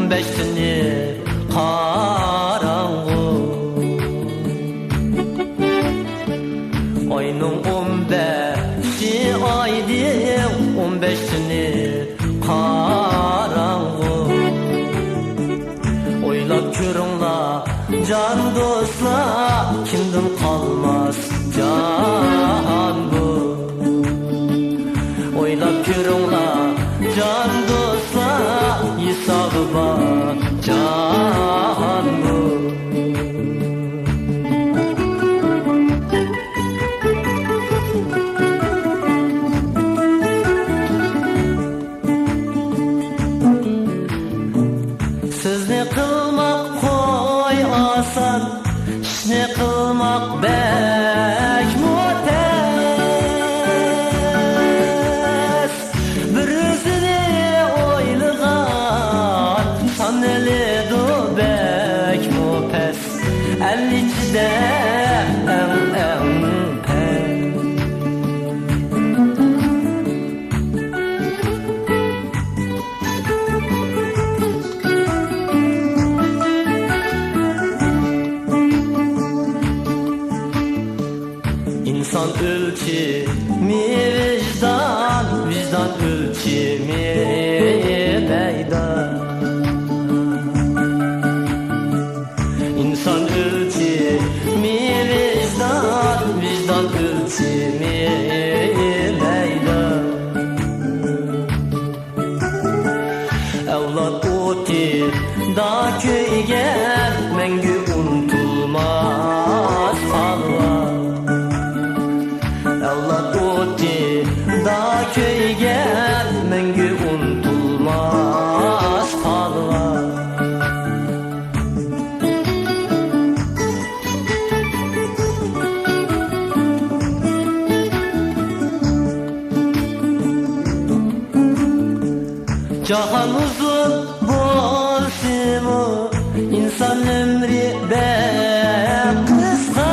15 tuni qaranğu Oyunun 15'i aydı 15 tuni qaranğu Oylap körüңla can dostlar kimden kalmaz can bu Oylap körüңla can dostlar hesabı var can bu Sizni kılmak koy asan İşni kılmak bek mutes Bir özünü oylıgan Saneli du bek mupes 52'de en pek İnsan ölçimi vicdan, vicdan ölçimi meydan İnsan ölçimi vicdan, vicdan ölçimi meydan Evlat oti da köyge mengü unutulmaz Allah Evlat oti da köyge mengü unutulmaz Allah Cahan uzun bolsun insan ömrü bek kısa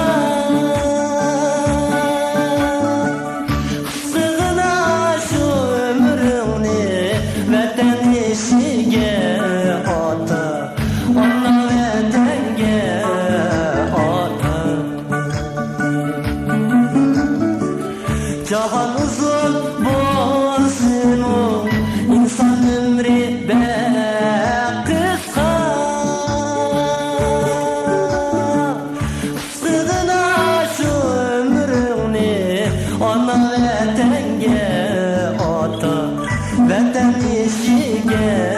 Kısığına şu ömrünü vatan eşiğe ata Ona vatenge ata Cahan uzun bolsun İnsan ömrü bek kısa Kısığına şu ömrünü Ana vatenge ata Vatan eşiğe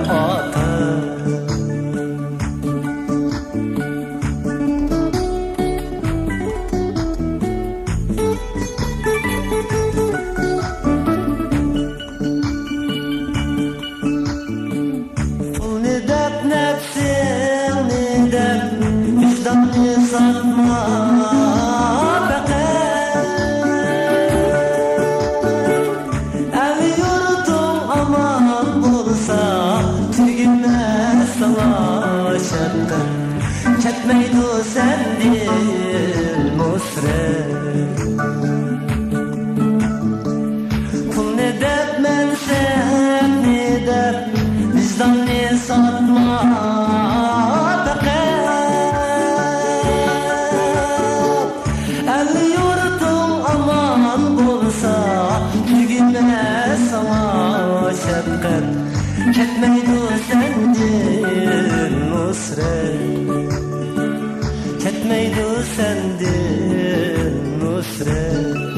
ata Nefsini de vicdanı satma fakat Ev yurdum aman olsa tügümez sana şartın Çekmeydu sendil musret Kul ne dep men sen ne dep vicdanı satma Ketmeydu sendin nusret Ketmeydu sendin nusret